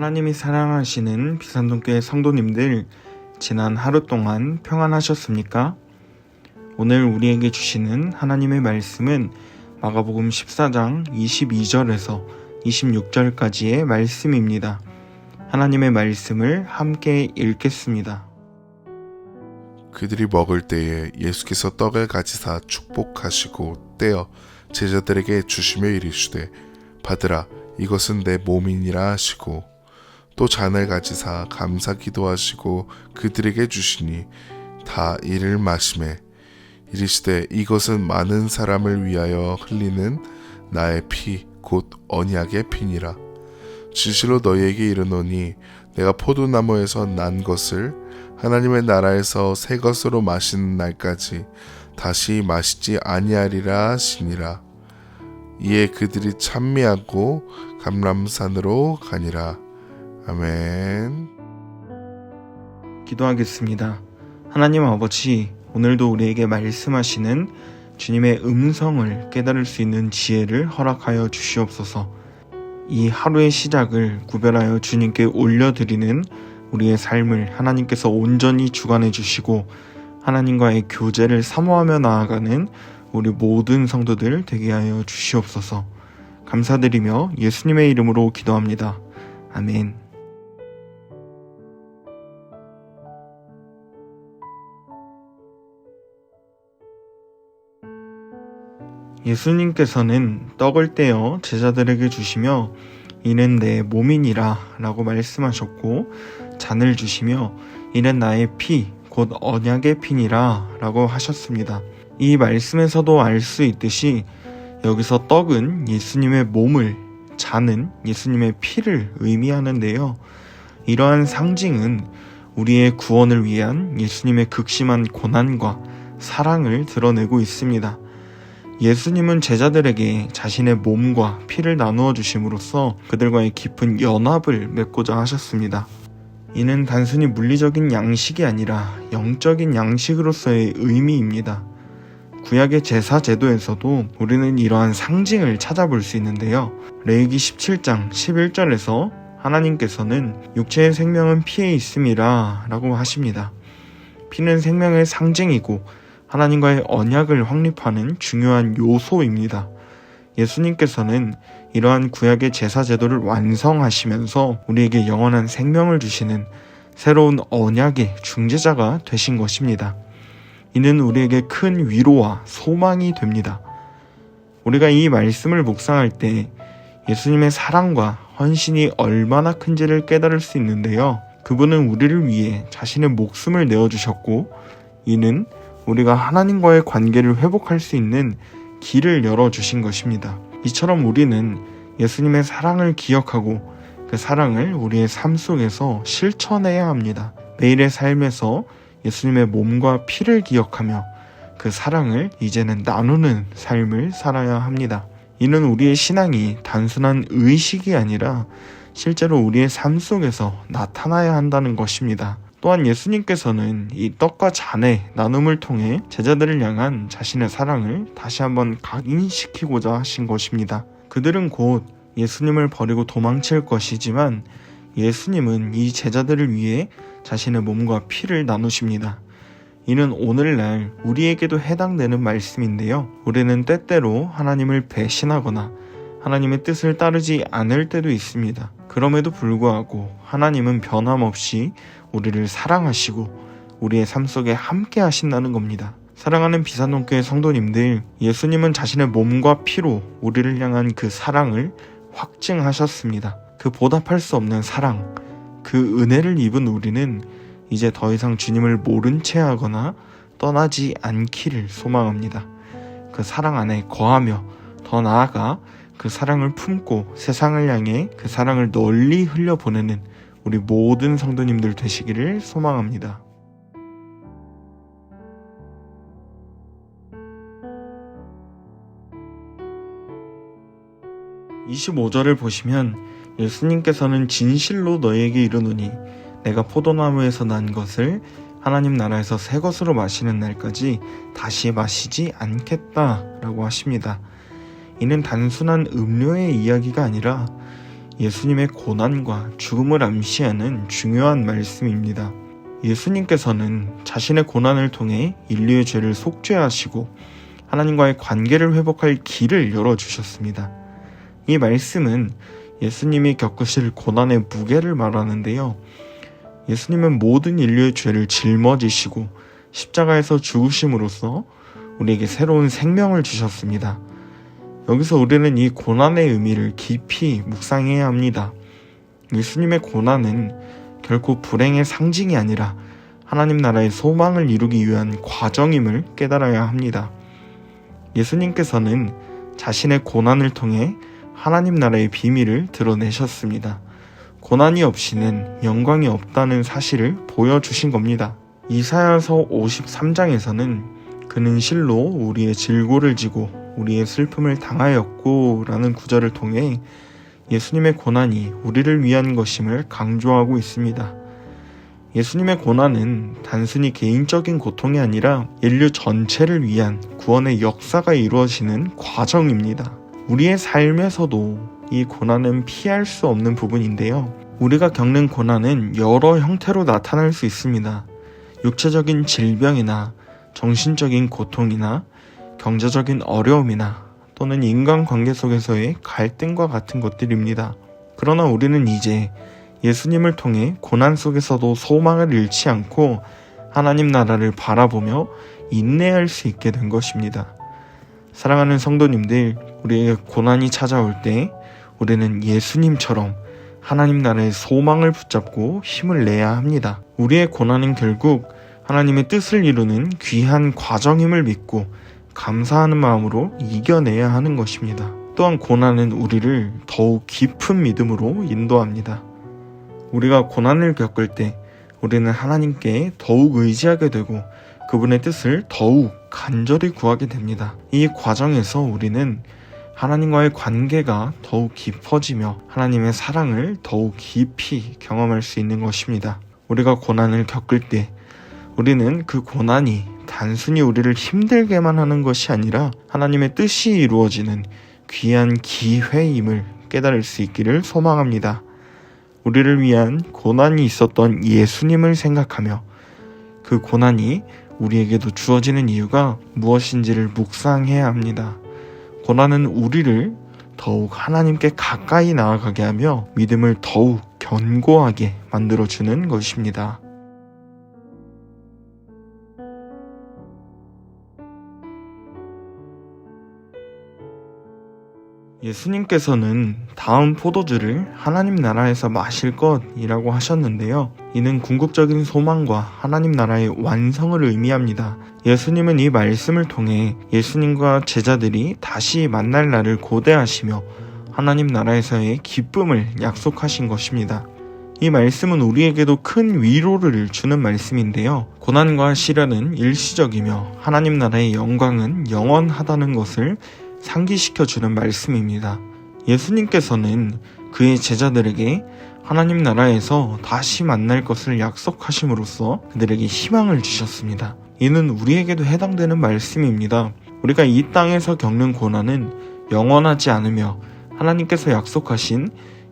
하나님이 사랑하시는 비산동교회 성도님들, 지난 하루 동안 평안하셨습니까? 오늘 우리에게 주시는 하나님의 말씀은 마가복음 14장 22절에서 26절까지의 말씀입니다. 하나님의 말씀을 함께 읽겠습니다. 그들이 먹을 때에 예수께서 떡을 가지사 축복하시고 떼어 제자들에게 주시며 이르시되 받으라, 이것은 내 몸이니라 하시고 또 잔을 가지사 감사 기도하시고 그들에게 주시니 다 이를 마시매 이르시되 이것은 많은 사람을 위하여 흘리는 나의 피 곧 언약의 피니라. 진실로 너희에게 이르노니 내가 포도나무에서 난 것을 하나님의 나라에서 새 것으로 마시는 날까지 다시 마시지 아니하리라 하시니라. 이에 그들이 찬미하고 감람산으로 가니라. 아멘. 기도하겠습니다. 하나님 아버지, 오늘도 우리에게 말씀하시는 주님의 음성을 깨달을 수 있는 지혜를 허락하여 주시옵소서. 이 하루의 시작을 구별하여 주님께 올려드리는 우리의 삶을 하나님께서 온전히 주관해 주시고 하나님과의 교제를 사모하며 나아가는 우리 모든 성도들 되게 하여 주시옵소서. 감사드리며 예수님의 이름으로 기도합니다. 아멘. 예수님께서는 떡을 떼어 제자들에게 주시며 이는 내 몸이니라 라고 말씀하셨고, 잔을 주시며 이는 나의 피 곧 언약의 피니라 라고 하셨습니다. 이 말씀에서도 알 수 있듯이 여기서 떡은 예수님의 몸을, 잔은 예수님의 피를 의미하는데요. 이러한 상징은 우리의 구원을 위한 예수님의 극심한 고난과 사랑을 드러내고 있습니다. 예수님은 제자들에게 자신의 몸과 피를 나누어 주심으로써 그들과의 깊은 연합을 맺고자 하셨습니다. 이는 단순히 물리적인 양식이 아니라 영적인 양식으로서의 의미입니다. 구약의 제사 제도에서도 우리는 이러한 상징을 찾아볼 수 있는데요. 레위기 17장 11절에서 하나님께서는 육체의 생명은 피에 있음이라 라고 하십니다. 피는 생명의 상징이고 하나님과의 언약을 확립하는 중요한 요소입니다. 예수님께서는 이러한 구약의 제사 제도를 완성하시면서 우리에게 영원한 생명을 주시는 새로운 언약의 중재자가 되신 것입니다. 이는 우리에게 큰 위로와 소망이 됩니다. 우리가 이 말씀을 묵상할 때 예수님의 사랑과 헌신이 얼마나 큰지를 깨달을 수 있는데요. 그분은 우리를 위해 자신의 목숨을 내어주셨고, 이는 우리가 하나님과의 관계를 회복할 수 있는 길을 열어주신 것입니다. 이처럼 우리는 예수님의 사랑을 기억하고 그 사랑을 우리의 삶 속에서 실천해야 합니다. 매일의 삶에서 예수님의 몸과 피를 기억하며 그 사랑을 이제는 나누는 삶을 살아야 합니다. 이는 우리의 신앙이 단순한 의식이 아니라 실제로 우리의 삶 속에서 나타나야 한다는 것입니다. 또한 예수님께서는 이 떡과 잔의 나눔을 통해 제자들을 향한 자신의 사랑을 다시 한번 각인시키고자 하신 것입니다. 그들은 곧 예수님을 버리고 도망칠 것이지만 예수님은 이 제자들을 위해 자신의 몸과 피를 나누십니다. 이는 오늘날 우리에게도 해당되는 말씀인데요. 우리는 때때로 하나님을 배신하거나 하나님의 뜻을 따르지 않을 때도 있습니다. 그럼에도 불구하고 하나님은 변함없이 우리를 사랑하시고 우리의 삶 속에 함께 하신다는 겁니다. 사랑하는 비산동교회 성도님들, 예수님은 자신의 몸과 피로 우리를 향한 그 사랑을 확증하셨습니다. 그 보답할 수 없는 사랑, 그 은혜를 입은 우리는 이제 더 이상 주님을 모른 채 하거나 떠나지 않기를 소망합니다. 그 사랑 안에 거하며 더 나아가 그 사랑을 품고 세상을 향해 그 사랑을 널리 흘려보내는 우리 모든 성도님들 되시기를 소망합니다. (25절을) 보시면 예수님께서는 진실로 너희에게 이르노니 내가 포도나무에서 난 것을 하나님 나라에서 새 것으로 마시는 날까지 다시 마시지 않겠다 라고 하십니다. 이는 단순한 음료의 이야기가 아니라 예수님의 고난과 죽음을 암시하는 중요한 말씀입니다. 예수님께서는 자신의 고난을 통해 인류의 죄를 속죄하시고 하나님과의 관계를 회복할 길을 열어주셨습니다. 이 말씀은 예수님이 겪으실 고난의 무게를 말하는데요. 예수님은 모든 인류의 죄를 짊어지시고 십자가에서 죽으심으로써 우리에게 새로운 생명을 주셨습니다. 여기서 우리는 이 고난의 의미를 깊이 묵상해야 합니다. 예수님의 고난은 결코 불행의 상징이 아니라 하나님 나라의 소망을 이루기 위한 과정임을 깨달아야 합니다. 예수님께서는 자신의 고난을 통해 하나님 나라의 비밀을 드러내셨습니다. 고난이 없이는 영광이 없다는 사실을 보여주신 겁니다. 이사야서 53장에서는 그는 실로 우리의 질고를 지고 우리의 슬픔을 당하였고 라는 구절을 통해 예수님의 고난이 우리를 위한 것임을 강조하고 있습니다. 예수님의 고난은 단순히 개인적인 고통이 아니라 인류 전체를 위한 구원의 역사가 이루어지는 과정입니다. 우리의 삶에서도 이 고난은 피할 수 없는 부분인데요. 우리가 겪는 고난은 여러 형태로 나타날 수 있습니다. 육체적인 질병이나 정신적인 고통이나 경제적인 어려움이나 또는 인간관계 속에서의 갈등과 같은 것들입니다. 그러나 우리는 이제 예수님을 통해 고난 속에서도 소망을 잃지 않고 하나님 나라를 바라보며 인내할 수 있게 된 것입니다. 사랑하는 성도님들, 우리에게 고난이 찾아올 때 우리는 예수님처럼 하나님 나라의 소망을 붙잡고 힘을 내야 합니다. 우리의 고난은 결국 하나님의 뜻을 이루는 귀한 과정임을 믿고 감사하는 마음으로 이겨내야 하는 것입니다. 또한 고난은 우리를 더욱 깊은 믿음으로 인도합니다. 우리가 고난을 겪을 때 우리는 하나님께 더욱 의지하게 되고 그분의 뜻을 더욱 간절히 구하게 됩니다. 이 과정에서 우리는 하나님과의 관계가 더욱 깊어지며 하나님의 사랑을 더욱 깊이 경험할 수 있는 것입니다. 우리가 고난을 겪을 때 우리는 그 고난이 단순히 우리를 힘들게만 하는 것이 아니라 하나님의 뜻이 이루어지는 귀한 기회임을 깨달을 수 있기를 소망합니다. 우리를 위한 고난이 있었던 예수님을 생각하며 그 고난이 우리에게도 주어지는 이유가 무엇인지를 묵상해야 합니다. 고난은 우리를 더욱 하나님께 가까이 나아가게 하며 믿음을 더욱 견고하게 만들어주는 것입니다. 예수님께서는 다음 포도주를 하나님 나라에서 마실 것이라고 하셨는데요. 이는 궁극적인 소망과 하나님 나라의 완성을 의미합니다. 예수님은 이 말씀을 통해 예수님과 제자들이 다시 만날 날을 고대하시며 하나님 나라에서의 기쁨을 약속하신 것입니다. 이 말씀은 우리에게도 큰 위로를 주는 말씀인데요. 고난과 시련은 일시적이며 하나님 나라의 영광은 영원하다는 것을 상기시켜주는 말씀입니다. 예수님께서는 그의 제자들에게 하나님 나라에서 다시 만날 것을 약속하심으로써 그들에게 희망을 주셨습니다. 이는 우리에게도 해당되는 말씀입니다. 우리가 이 땅에서 겪는 고난은 영원하지 않으며 하나님께서 약속하신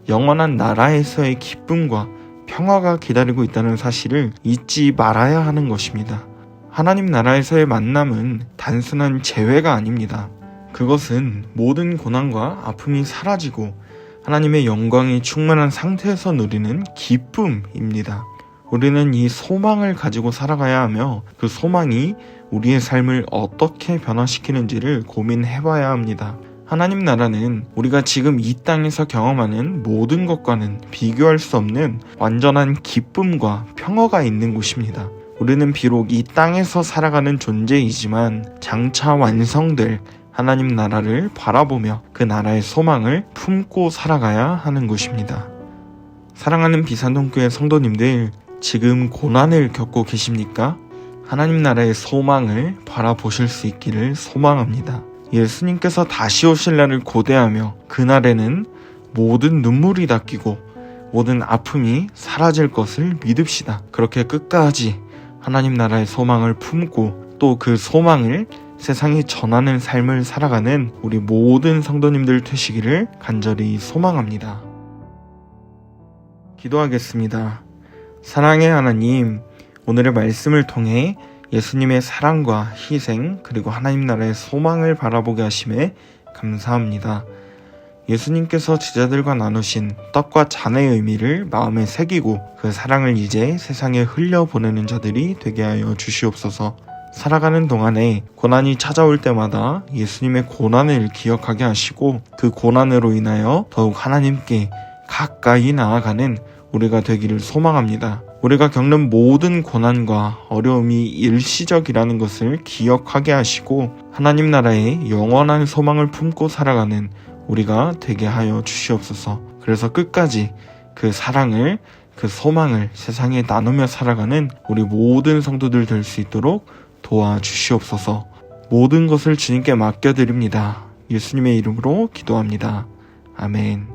영원한 나라에서의 기쁨과 평화가 기다리고 있다는 사실을 잊지 말아야 하는 것입니다. 하나님 나라에서의 만남은 단순한 재회가 아닙니다. 그것은 모든 고난과 아픔이 사라지고 하나님의 영광이 충만한 상태에서 누리는 기쁨입니다. 우리는 이 소망을 가지고 살아가야 하며 그 소망이 우리의 삶을 어떻게 변화시키는지를 고민해봐야 합니다. 하나님 나라는 우리가 지금 이 땅에서 경험하는 모든 것과는 비교할 수 없는 완전한 기쁨과 평화가 있는 곳입니다. 우리는 비록 이 땅에서 살아가는 존재이지만 장차 완성될 하나님 나라를 바라보며 그 나라의 소망을 품고 살아가야 하는 것입니다. 사랑하는 비산동교회 성도님들, 지금 고난을 겪고 계십니까? 하나님 나라의 소망을 바라보실 수 있기를 소망합니다. 예수님께서 다시 오실 날을 고대하며 그날에는 모든 눈물이 닦이고 모든 아픔이 사라질 것을 믿읍시다. 그렇게 끝까지 하나님 나라의 소망을 품고 또 그 소망을 세상에 전하는 삶을 살아가는 우리 모든 성도님들 되시기를 간절히 소망합니다. 기도하겠습니다. 사랑의 하나님, 오늘의 말씀을 통해 예수님의 사랑과 희생 그리고 하나님 나라의 소망을 바라보게 하심에 감사합니다. 예수님께서 제자들과 나누신 떡과 잔의 의미를 마음에 새기고 그 사랑을 이제 세상에 흘려보내는 자들이 되게 하여 주시옵소서. 살아가는 동안에 고난이 찾아올 때마다 예수님의 고난을 기억하게 하시고 그 고난으로 인하여 더욱 하나님께 가까이 나아가는 우리가 되기를 소망합니다. 우리가 겪는 모든 고난과 어려움이 일시적이라는 것을 기억하게 하시고 하나님 나라의 영원한 소망을 품고 살아가는 우리가 되게 하여 주시옵소서. 그래서 끝까지 그 사랑을, 그 소망을 세상에 나누며 살아가는 우리 모든 성도들 될 수 있도록 도와주시옵소서. 모든 것을 주님께 맡겨드립니다. 예수님의 이름으로 기도합니다. 아멘.